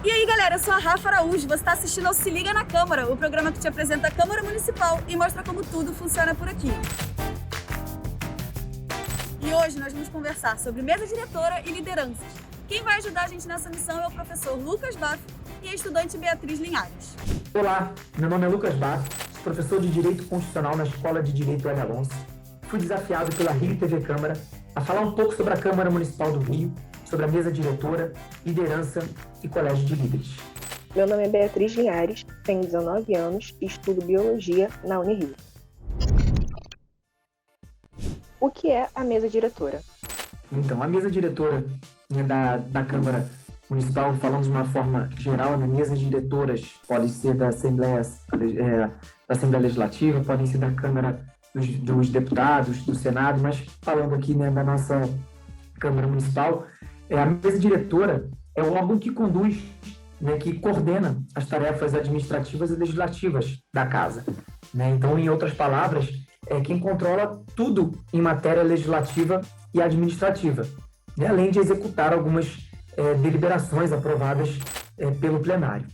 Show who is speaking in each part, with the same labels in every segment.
Speaker 1: E aí, galera, eu sou a Rafa Araújo, você está assistindo ao Se Liga na Câmara, o programa que te apresenta a Câmara Municipal e mostra como tudo funciona por aqui. E hoje nós vamos conversar sobre mesa diretora e lideranças. Quem vai ajudar a gente nessa missão é o professor Lucas Baff e a estudante Beatriz Linhares.
Speaker 2: Olá, meu nome é Lucas Baff, sou professor de Direito Constitucional na Escola de Direito Hélio Alonso. Fui desafiado pela Rio TV Câmara a falar um pouco sobre a Câmara Municipal do Rio, sobre a mesa diretora, liderança e colégio de líderes.
Speaker 3: Meu nome é Beatriz Linhares, tenho 19 anos e estudo Biologia na Unirio. O que é a mesa diretora?
Speaker 2: Então, a mesa diretora da Câmara Municipal, falando de uma forma geral, mesas diretoras podem ser da Assembleia Legislativa, podem ser da Câmara dos Deputados, do Senado, mas falando aqui da nossa Câmara Municipal, a mesa diretora é o órgão que conduz, que coordena as tarefas administrativas e legislativas da casa. Então, em outras palavras, é quem controla tudo em matéria legislativa e administrativa, além de executar algumas deliberações aprovadas pelo plenário.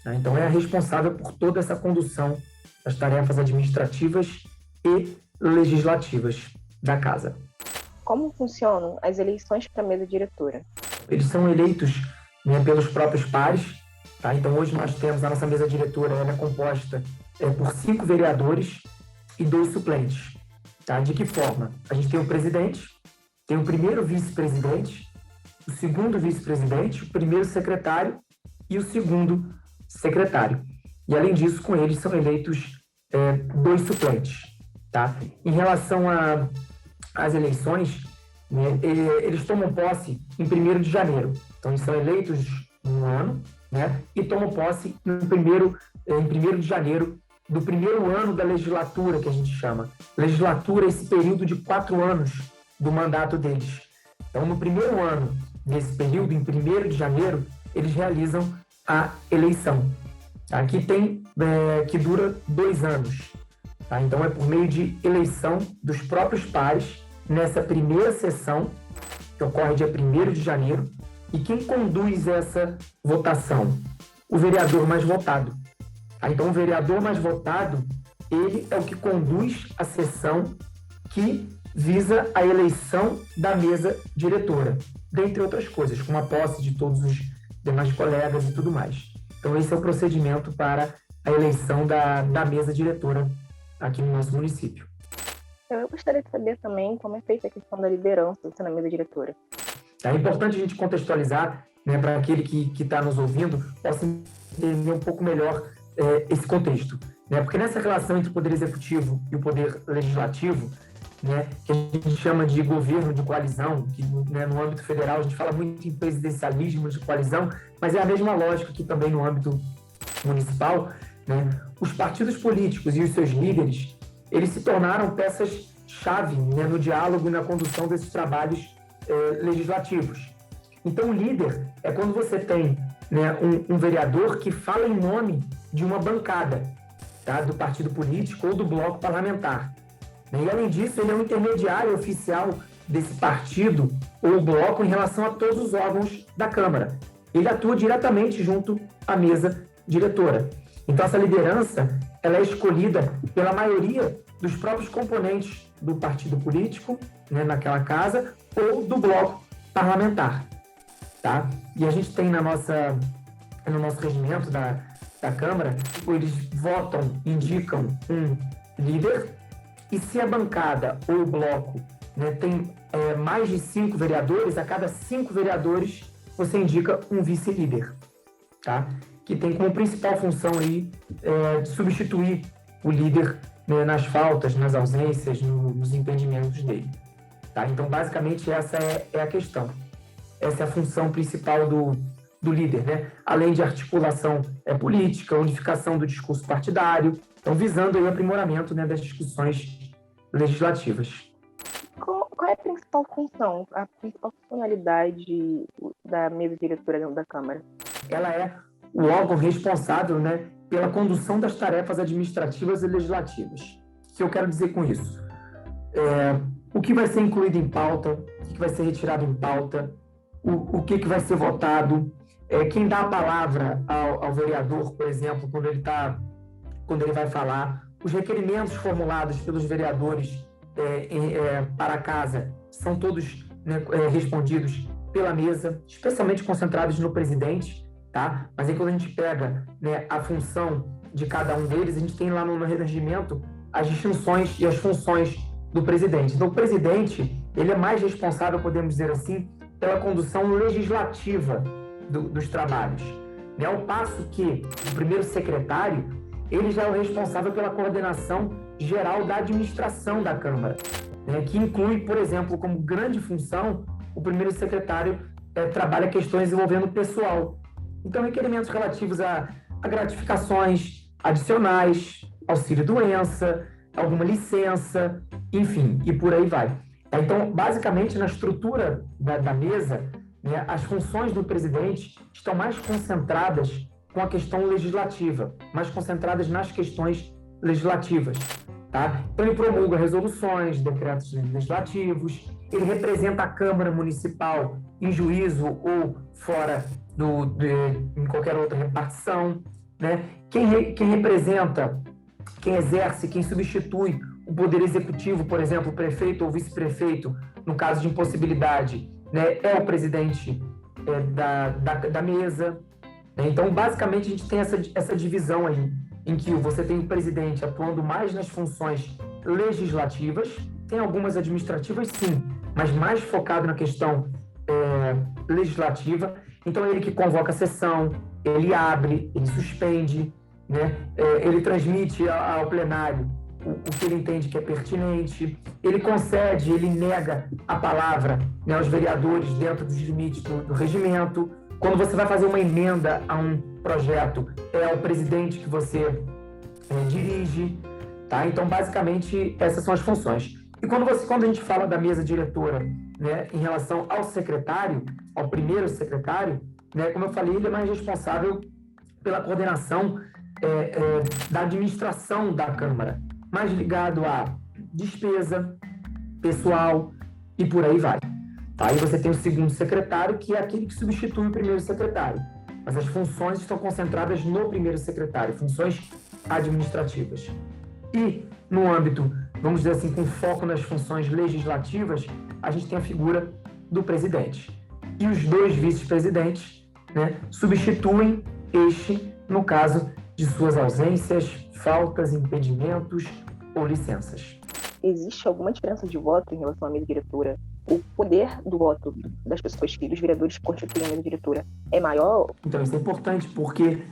Speaker 2: Então, é a responsável por toda essa condução das tarefas administrativas e legislativas da casa.
Speaker 3: Como funcionam as eleições para a mesa diretora?
Speaker 2: Eles são eleitos pelos próprios pares. Então, hoje nós temos a nossa mesa diretora, ela é composta por 5 vereadores e 2 suplentes. De que forma? A gente tem o presidente, tem o primeiro vice-presidente, o segundo vice-presidente, o primeiro secretário e o segundo secretário. E, além disso, com eles são eleitos 2 suplentes. Em relação às eleições, eles tomam posse em 1º de janeiro. Então, eles são eleitos no ano, e tomam posse em 1º de janeiro do primeiro ano da legislatura, que a gente chama. Legislatura é esse período de 4 anos do mandato deles. Então, no primeiro ano desse período, em 1º de janeiro, eles realizam a eleição, que dura 2 anos. Então, é por meio de eleição dos próprios pares, nessa primeira sessão, que ocorre dia 1º de janeiro, e quem conduz essa votação? O vereador mais votado. Então, o vereador mais votado, ele é o que conduz a sessão que visa a eleição da mesa diretora, dentre outras coisas, como a posse de todos os demais colegas e tudo mais. Então, esse é o procedimento para a eleição da mesa diretora aqui no nosso município.
Speaker 3: Eu gostaria de saber também como é feita a questão da liderança na mesa diretora.
Speaker 2: É importante a gente contextualizar, para aquele que está nos ouvindo, possa entender um pouco melhor esse contexto. Porque nessa relação entre o Poder Executivo e o Poder Legislativo, que a gente chama de governo de coalizão, que no âmbito federal a gente fala muito em presidencialismo de coalizão, mas é a mesma lógica aqui também no âmbito municipal. Os partidos políticos e os seus líderes, eles se tornaram peças-chave no diálogo e na condução desses trabalhos legislativos. Então, o líder é quando você tem um vereador que fala em nome de uma bancada, do partido político ou do bloco parlamentar. E, além disso, ele é um intermediário oficial desse partido ou bloco em relação a todos os órgãos da Câmara. Ele atua diretamente junto à mesa diretora. Então, essa liderança ela é escolhida pela maioria dos próprios componentes do partido político, naquela casa, ou do bloco parlamentar. E a gente tem no nosso regimento da Câmara, eles votam, indicam um líder, e se a bancada ou o bloco tem mais de 5 vereadores, a cada 5 vereadores você indica um vice-líder, que tem como principal função aí de substituir o líder nas faltas, nas ausências, nos impedimentos dele. Então, basicamente, essa é a questão. Essa é a função principal do líder, além de articulação política, unificação do discurso partidário, então visando aí o aprimoramento das discussões legislativas.
Speaker 3: Qual é a principal função, a principal funcionalidade da mesa diretora dentro da Câmara?
Speaker 2: Ela é o órgão responsável pela condução das tarefas administrativas e legislativas. O que eu quero dizer com isso? O que vai ser incluído em pauta, o que vai ser retirado em pauta, o que vai ser votado, quem dá a palavra ao vereador, por exemplo, quando ele vai falar, os requerimentos formulados pelos vereadores para a casa são todos, né, respondidos pela mesa, especialmente concentrados no presidente, tá? Mas aí quando a gente pega, né, a função de cada um deles, a gente tem lá no regimento as distinções e as funções do presidente. Então, o presidente, ele é mais responsável, podemos dizer assim, pela condução legislativa dos trabalhos, né? Ao passo que o primeiro secretário, ele já é o responsável pela coordenação geral da administração da Câmara, né? Que inclui, por exemplo, como grande função, o primeiro secretário trabalha questões envolvendo o pessoal. Então, requerimentos relativos a gratificações adicionais, auxílio-doença, alguma licença, enfim, e por aí vai. Então, basicamente, na estrutura da mesa, né, as funções do presidente estão mais concentradas com a questão legislativa, mais concentradas nas questões legislativas, tá? Então, ele promulga resoluções, decretos legislativos, ele representa a Câmara Municipal em juízo ou fora em qualquer outra repartição, né? Quem representa, quem exerce, quem substitui o Poder Executivo, por exemplo, o prefeito ou vice-prefeito, no caso de impossibilidade, né, é o presidente da mesa. Né? Então, basicamente, a gente tem essa divisão aí, em que você tem o presidente atuando mais nas funções legislativas, tem algumas administrativas, sim, mas mais focado na questão legislativa. Então, é ele que convoca a sessão, ele abre, ele suspende, né? Ele transmite ao plenário o que ele entende que é pertinente, ele concede, ele nega a palavra, né, aos vereadores dentro dos limites do regimento. Quando você vai fazer uma emenda a um projeto, é ao presidente que você dirige, tá? Então, basicamente, essas são as funções. E quando a gente fala da mesa diretora, né, em relação ao secretário, ao primeiro secretário, né, como eu falei, ele é mais responsável pela coordenação da administração da Câmara, mais ligado a despesa, pessoal e por aí vai. Tá? Aí você tem o segundo secretário, que é aquele que substitui o primeiro secretário. Mas as funções estão concentradas no primeiro secretário, funções administrativas. E no âmbito, vamos dizer assim, com foco nas funções legislativas, a gente tem a figura do presidente. E os dois vice-presidentes, né, substituem este no caso de suas ausências, faltas, impedimentos ou licenças.
Speaker 3: Existe alguma diferença de voto em relação à mesa diretora? O poder do voto das pessoas dos vereadores que constituem a mesa diretora é maior?
Speaker 2: Então, isso é importante, porque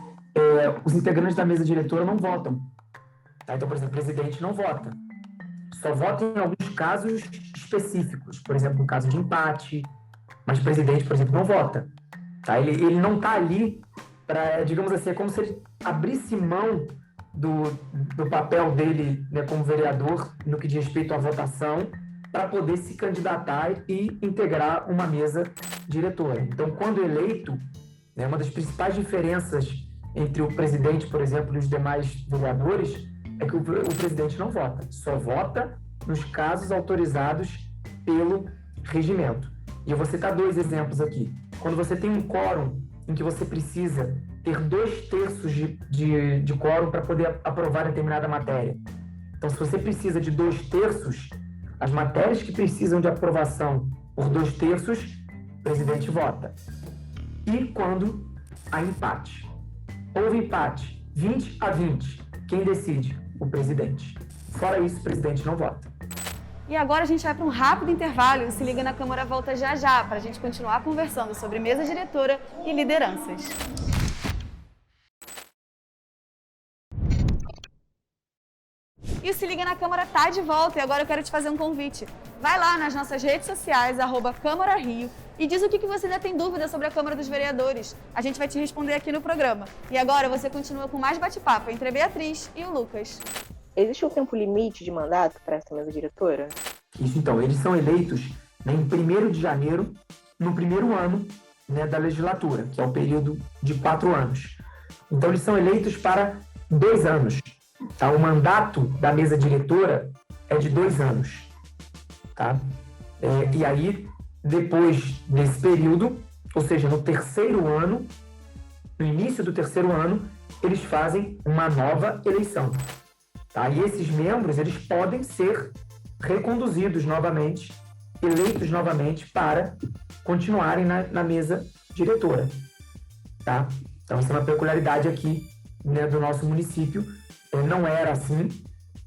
Speaker 2: os integrantes da mesa diretora não votam. Tá? Então, por exemplo, o presidente não vota. Só vota em alguns casos específicos, por exemplo, no caso de empate, mas o presidente, por exemplo, não vota. Tá? Ele não está ali para, digamos assim, é como se ele abrisse mão do papel dele, né, como vereador no que diz respeito à votação, para poder se candidatar e integrar uma mesa diretora. Então, quando eleito, né, uma das principais diferenças entre o presidente, por exemplo, e os demais vereadores é que o presidente não vota, só vota nos casos autorizados pelo regimento. E eu vou citar 2 exemplos aqui. Quando você tem um quórum em que você precisa ter 2/3 de quórum para poder aprovar determinada matéria. Então, se você precisa de 2/3, as matérias que precisam de aprovação por 2/3, o presidente vota. E quando há empate. Houve empate, 20-20. Quem decide? O presidente. Fora isso, o presidente não vota.
Speaker 1: E agora a gente vai para um rápido intervalo. Se liga na Câmara volta já já para a gente continuar conversando sobre mesa diretora e lideranças. E o Se Liga na Câmara tá de volta e agora eu quero te fazer um convite. Vai lá nas nossas redes sociais, @Câmara Rio, e diz o que você ainda tem dúvida sobre a Câmara dos Vereadores. A gente vai te responder aqui no programa. E agora você continua com mais bate-papo entre a Beatriz e o Lucas.
Speaker 3: Existe um tempo limite de mandato para essa mesa diretora?
Speaker 2: Isso, então, eles são eleitos, né, em 1º de janeiro, no primeiro ano, né, da legislatura, que é o período de 4 anos. Então, eles são eleitos para 2 anos. Tá? O mandato da mesa diretora é de 2 anos. Tá? E aí, depois desse período, ou seja, no 3º ano, no início do terceiro ano, eles fazem uma nova eleição. Tá? E esses membros, eles podem ser reconduzidos novamente, eleitos novamente para continuarem na mesa diretora. Tá? Então, essa é uma peculiaridade aqui, né, do nosso município. Não era assim.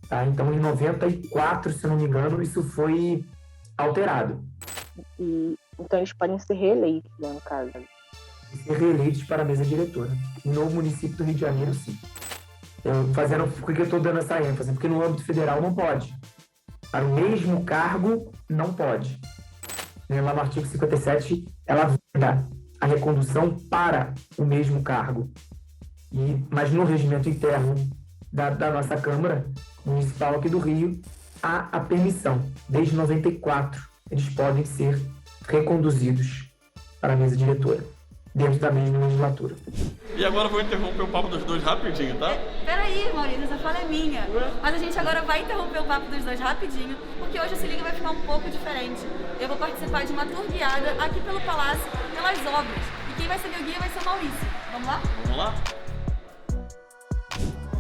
Speaker 2: Tá? Então, em 94, se não me engano, isso foi alterado.
Speaker 3: Então, eles podem ser reeleitos, né, no caso.
Speaker 2: Ser reeleitos para a mesa diretora. No município do Rio de Janeiro, sim. Por que eu estou dando essa ênfase? Porque no âmbito federal não pode. Para o mesmo cargo, não pode. Lá no artigo 57, ela dá a recondução para o mesmo cargo. Mas no regimento interno da nossa Câmara Municipal aqui do Rio, há a permissão. Desde 94, eles podem ser reconduzidos para a mesa diretora, dentro da mesma legislatura.
Speaker 4: E agora eu vou interromper o papo dos dois rapidinho, tá?
Speaker 1: Peraí, Maurício, essa fala é minha. Mas a gente agora vai interromper o papo dos dois rapidinho, porque hoje o Se Liga vai ficar um pouco diferente. Eu vou participar de uma tour guiada aqui pelo Palácio, pelas obras. E quem vai ser meu guia vai ser o Maurício. Vamos lá?
Speaker 4: Vamos lá?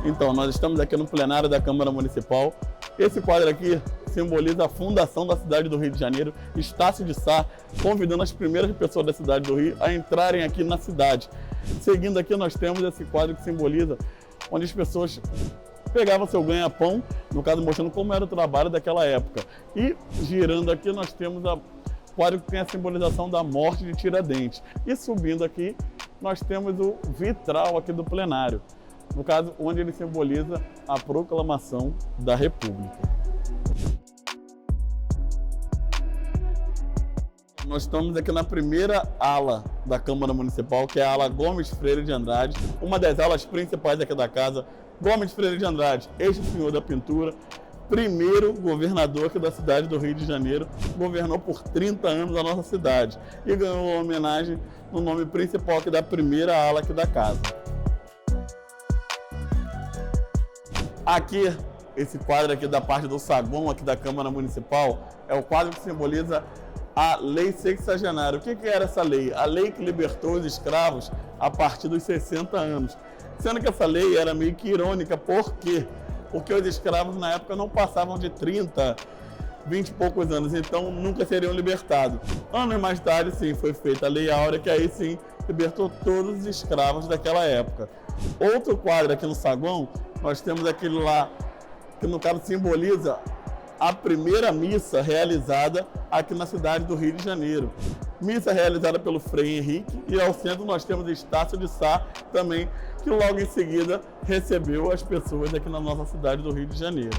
Speaker 4: Então, nós estamos aqui no plenário da Câmara Municipal. Esse quadro aqui simboliza a fundação da cidade do Rio de Janeiro, Estácio de Sá, convidando as primeiras pessoas da cidade do Rio a entrarem aqui na cidade. Seguindo aqui, nós temos esse quadro que simboliza onde as pessoas pegavam seu ganha-pão, no caso mostrando como era o trabalho daquela época. E girando aqui, nós temos o quadro que tem a simbolização da morte de Tiradentes. E subindo aqui, nós temos o vitral aqui do plenário, no caso, onde ele simboliza a proclamação da República. Nós estamos aqui na primeira ala da Câmara Municipal, que é a ala Gomes Freire de Andrade, uma das alas principais aqui da casa. Gomes Freire de Andrade, ex-senhor da pintura, primeiro governador aqui da cidade do Rio de Janeiro, governou por 30 anos a nossa cidade e ganhou uma homenagem no nome principal aqui da primeira ala aqui da casa. Aqui, esse quadro aqui da parte do saguão aqui da Câmara Municipal é o quadro que simboliza a Lei Sexagenária. O que era essa lei? A lei que libertou os escravos a partir dos 60 anos. Sendo que essa lei era meio que irônica. Por quê? Porque os escravos na época não passavam de 30, 20 e poucos anos, então nunca seriam libertados. Anos mais tarde, sim, foi feita a Lei Áurea, que aí sim libertou todos os escravos daquela época. Outro quadro aqui no saguão, nós temos aquele lá, que no caso simboliza a primeira missa realizada aqui na cidade do Rio de Janeiro. Missa realizada pelo Frei Henrique, e ao centro nós temos Estácio de Sá também, que logo em seguida recebeu as pessoas aqui na nossa cidade do Rio de Janeiro.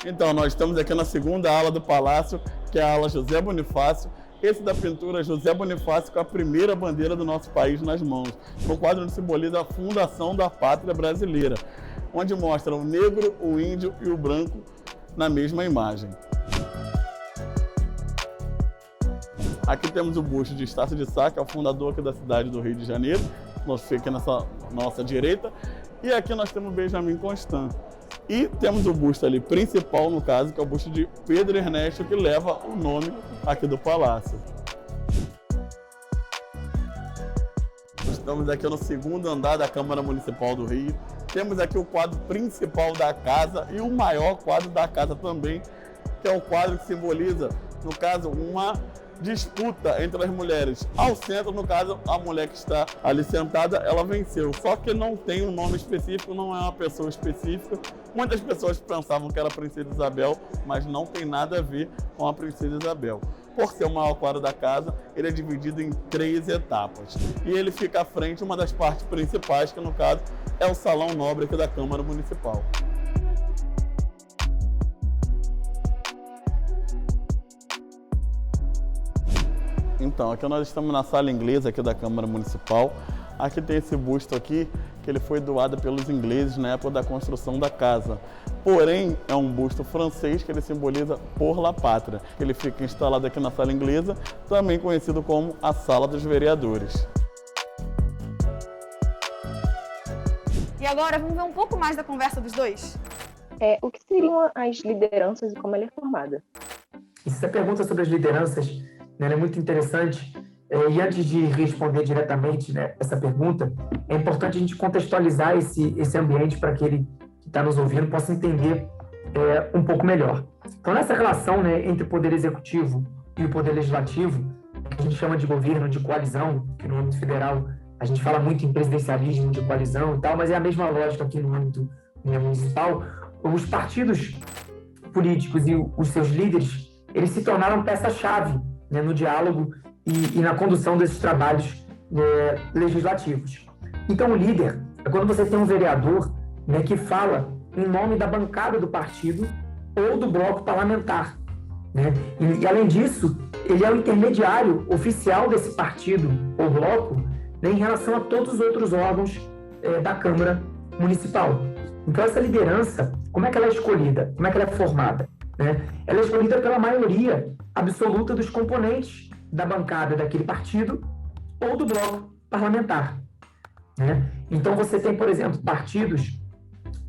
Speaker 4: Então, nós estamos aqui na segunda ala do Palácio, que é a ala José Bonifácio. Esse da pintura José Bonifácio com a primeira bandeira do nosso país nas mãos. O quadro simboliza a fundação da pátria brasileira, onde mostra o negro, o índio e o branco na mesma imagem. Aqui temos o busto de Estácio de Sá, que é o fundador aqui da cidade do Rio de Janeiro. Nós fica aqui nessa nossa direita. E aqui nós temos Benjamin Constant. E temos o busto ali principal, no caso, que é o busto de Pedro Ernesto, que leva o nome aqui do palácio. Estamos aqui no segundo andar da Câmara Municipal do Rio. Temos aqui o quadro principal da casa e o maior quadro da casa também, que é o quadro que simboliza, no caso, uma disputa entre as mulheres. Ao centro, no caso, a mulher que está ali sentada, ela venceu. Só que não tem um nome específico, não é uma pessoa específica. Muitas pessoas pensavam que era a Princesa Isabel, mas não tem nada a ver com a Princesa Isabel. Por ser o maior quadro da casa, ele é dividido em 3 etapas. E ele fica à frente, uma das partes principais, que no caso é o Salão Nobre aqui da Câmara Municipal. Então, aqui nós estamos na sala inglesa aqui da Câmara Municipal. Aqui tem esse busto aqui, que ele foi doado pelos ingleses na época da construção da casa. Porém, é um busto francês que ele simboliza por la pátria. Ele fica instalado aqui na sala inglesa, também conhecido como a Sala dos Vereadores.
Speaker 1: E agora, vamos ver um pouco mais da conversa dos dois?
Speaker 3: O que seriam as lideranças e como ela é formada?
Speaker 2: Essa pergunta sobre as lideranças, né, é muito interessante, E antes de responder diretamente, né, essa pergunta, é importante a gente contextualizar esse ambiente para que ele que está nos ouvindo possa entender um pouco melhor. Então, nessa relação, né, entre o poder executivo e o poder legislativo, que a gente chama de governo, de coalizão, que no âmbito federal a gente fala muito em presidencialismo, de coalizão e tal, mas é a mesma lógica aqui no âmbito municipal. Os partidos políticos e os seus líderes, eles se tornaram peça-chave, né, no diálogo e na condução desses trabalhos legislativos. Então, o líder é quando você tem um vereador, né, que fala em nome da bancada do partido ou do bloco parlamentar, né? E, além disso, ele é o intermediário oficial desse partido ou bloco, né, em relação a todos os outros órgãos da Câmara Municipal. Então, essa liderança, como é que ela é escolhida? Como é que ela é formada? Né? Ela é escolhida pela maioria absoluta dos componentes da bancada daquele partido ou do bloco parlamentar, né? Então, você tem, por exemplo, partidos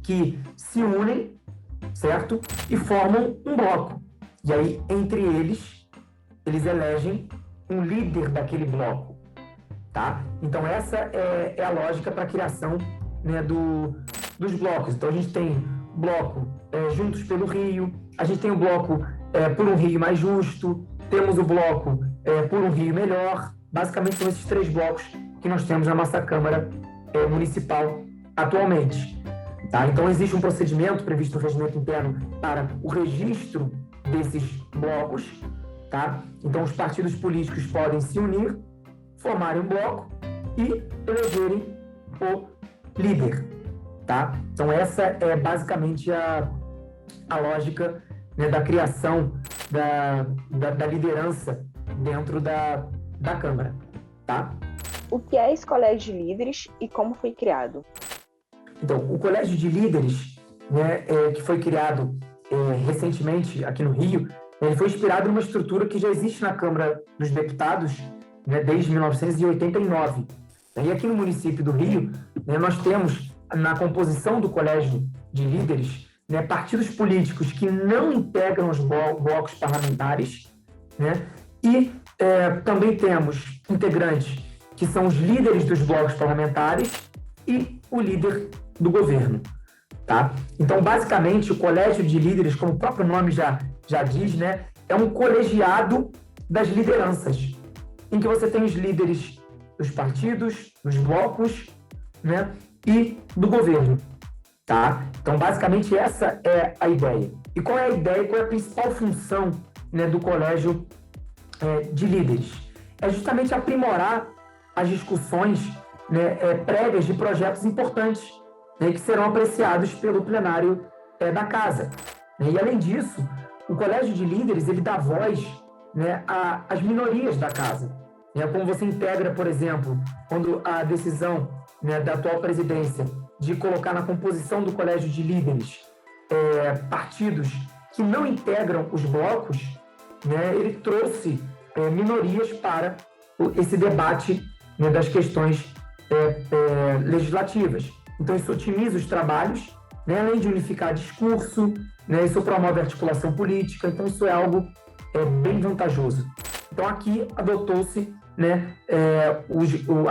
Speaker 2: que se unem, certo? E formam um bloco. E aí, entre eles elegem um líder daquele bloco, tá? Então, essa é a lógica para a criação, né, dos blocos. Então, a gente tem bloco Juntos pelo Rio, a gente tem o bloco Por um Rio Mais Justo, temos o bloco Por um Rio Melhor. Basicamente, são esses 3 blocos que nós temos na nossa Câmara Municipal atualmente. Tá? Então, existe um procedimento previsto no regimento interno para o registro desses blocos. Tá? Então, os partidos políticos podem se unir, formarem um bloco e elegerem o líder. Tá? Então, essa é basicamente a lógica, né, da criação da liderança dentro da Câmara. Tá?
Speaker 3: O que é esse colégio de líderes e como foi criado?
Speaker 2: Então, o Colégio de Líderes, né, que foi criado recentemente aqui no Rio, ele foi inspirado numa estrutura que já existe na Câmara dos Deputados, né, desde 1989. E aqui no município do Rio, né, nós temos na composição do Colégio de Líderes, né, partidos políticos que não integram os blocos parlamentares, né, e também temos integrantes que são os líderes dos blocos parlamentares e o líder do governo, tá? Então, basicamente, o Colégio de Líderes, como o próprio nome já diz, né, é um colegiado das lideranças, em que você tem os líderes dos partidos, dos blocos, né, e do governo, tá? Então, basicamente, essa é a ideia. E qual é a ideia, qual é a principal função, né, do Colégio de Líderes? É justamente aprimorar as discussões, né, prévias de projetos importantes, né, que serão apreciados pelo plenário da Casa. E, além disso, o Colégio de Líderes ele dá voz, né, às minorias da Casa. Como você integra, por exemplo, quando a decisão, né, da atual presidência de colocar na composição do Colégio de Líderes partidos que não integram os blocos, né, ele trouxe minorias para esse debate, né, das questões legislativas. Então, isso otimiza os trabalhos, né, além de unificar discurso, né, isso promove a articulação política, então isso é algo bem vantajoso. Então, aqui adotou-se, né,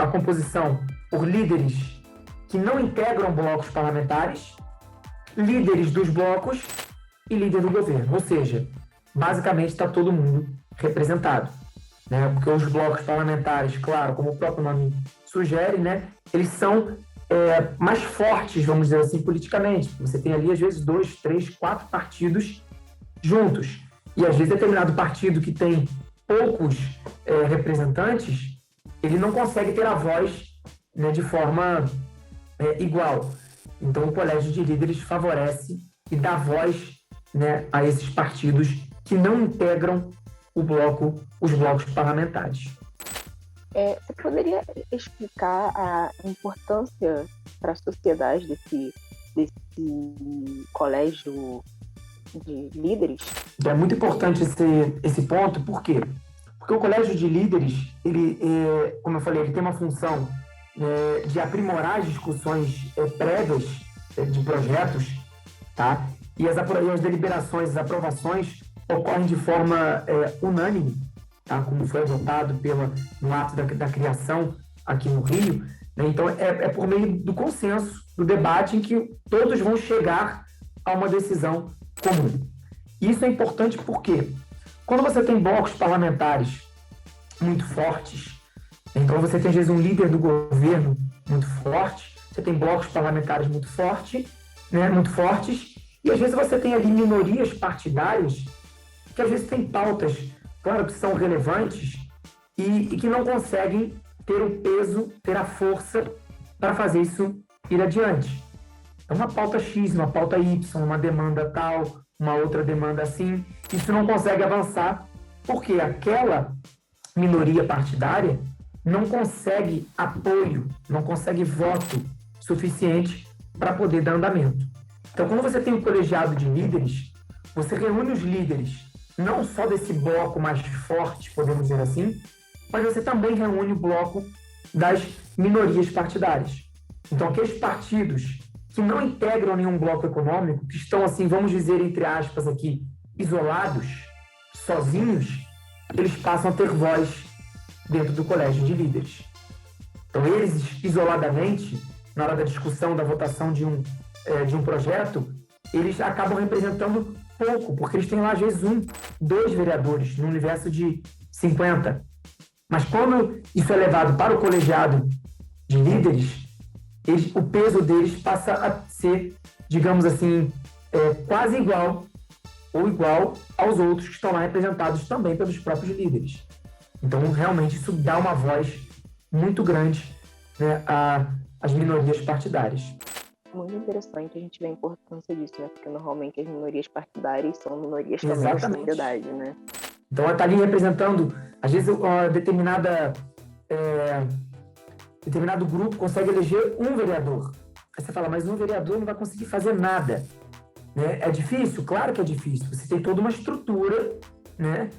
Speaker 2: a composição por líderes que não integram blocos parlamentares, líderes dos blocos e líder do governo, ou seja, basicamente está todo mundo representado, né, porque os blocos parlamentares, claro, como o próprio nome sugere, né, eles são mais fortes, vamos dizer assim, politicamente. Você tem ali, às vezes, 2, 3, 4 partidos juntos. E, às vezes, determinado partido que tem poucos representantes, ele não consegue ter a voz, né, de forma igual. Então, o Colégio de Líderes favorece e dá voz, né, a esses partidos que não integram os blocos parlamentares.
Speaker 3: Você poderia explicar a importância para a sociedade desse colégio de líderes?
Speaker 2: É muito importante esse ponto, por quê? Porque o colégio de líderes, ele, como eu falei, ele tem uma função de aprimorar as discussões prévias de projetos, tá? E as deliberações, as aprovações ocorrem de forma unânime, tá? Como foi adotado no ato da criação aqui no Rio, né? Então, é por meio do consenso, do debate, em que todos vão chegar a uma decisão comum. Isso é importante porque, quando você tem blocos parlamentares muito fortes, então você tem, às vezes, um líder do governo muito forte, você tem blocos parlamentares muito fortes, e às vezes você tem ali minorias partidárias que às vezes têm pautas, claro, que são relevantes e que não conseguem ter o peso, ter a força para fazer isso ir adiante. Então, uma pauta X, uma pauta Y, uma demanda tal, uma outra demanda assim, isso não consegue avançar porque aquela minoria partidária não consegue apoio, não consegue voto suficiente para poder dar andamento. Então, quando você tem um colegiado de líderes, você reúne os líderes não só desse bloco mais forte, podemos dizer assim, mas você também reúne o bloco das minorias partidárias. Então, aqueles partidos que não integram nenhum bloco econômico, que estão, assim, vamos dizer, entre aspas aqui, isolados, sozinhos, eles passam a ter voz dentro do colégio de líderes. Então, eles, isoladamente, na hora da discussão, da votação de um projeto, eles acabam representando pouco, porque eles têm lá, às vezes, 1, 2 vereadores no universo de 50. Mas quando isso é levado para o colegiado de líderes, o peso deles passa a ser, digamos assim, quase igual ou igual aos outros que estão lá representados também pelos próprios líderes. Então, realmente, isso dá uma voz muito grande, né, às minorias partidárias.
Speaker 3: Muito interessante a gente ver a importância disso, né? Porque normalmente as minorias partidárias são minorias também da sociedade, né?
Speaker 2: Então, ela está ali representando, às vezes, determinado grupo consegue eleger um vereador. Aí você fala, mas um vereador não vai conseguir fazer nada. Né? É difícil? Claro que é difícil. Você tem toda uma estrutura, né?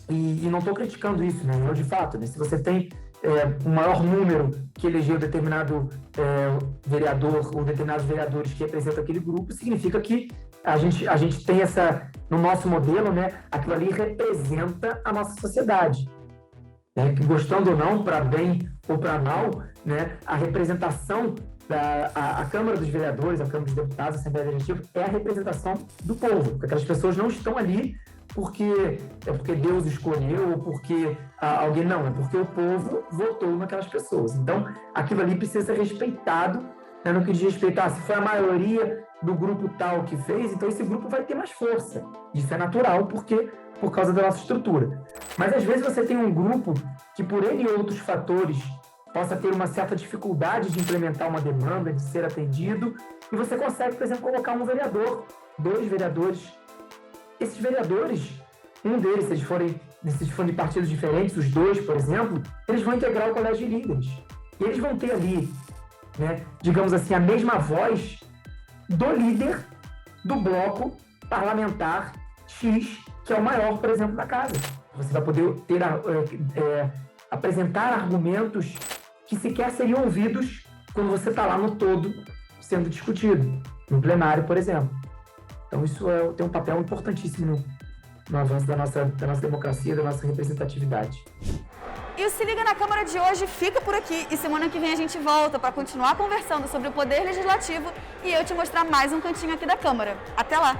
Speaker 2: E não estou criticando isso, né? Eu, de fato, né? Se você tem um maior número que elegeu determinado vereador ou determinados vereadores que representam aquele grupo, significa que a gente tem no nosso modelo, né? Aquilo ali representa a nossa sociedade. Né? Gostando ou não, para bem ou para mal, né? A representação a Câmara dos Vereadores, a Câmara dos Deputados, a Assembleia Legislativa, é a representação do povo, porque aquelas pessoas não estão ali porque Deus escolheu ou porque alguém não, é porque o povo votou naquelas pessoas. Então, aquilo ali precisa ser respeitado, né, no que diz respeito se foi a maioria do grupo tal que fez, então esse grupo vai ter mais força. Isso é natural por causa da nossa estrutura. Mas às vezes você tem um grupo que por N outros fatores possa ter uma certa dificuldade de implementar uma demanda, de ser atendido, e você consegue, por exemplo, colocar um vereador, 2 vereadores. Esses vereadores, um deles, se eles forem de partidos diferentes, os 2, por exemplo, eles vão integrar o colégio de líderes. E eles vão ter ali, né, digamos assim, a mesma voz do líder do bloco parlamentar X, que é o maior, por exemplo, da casa. Você vai poder apresentar argumentos que sequer seriam ouvidos quando você está lá no todo sendo discutido, no plenário, por exemplo. Então, isso tem um papel importantíssimo no avanço da nossa democracia, da nossa representatividade.
Speaker 1: E o Se Liga na Câmara de hoje fica por aqui. E semana que vem a gente volta para continuar conversando sobre o Poder Legislativo e eu te mostrar mais um cantinho aqui da Câmara. Até lá!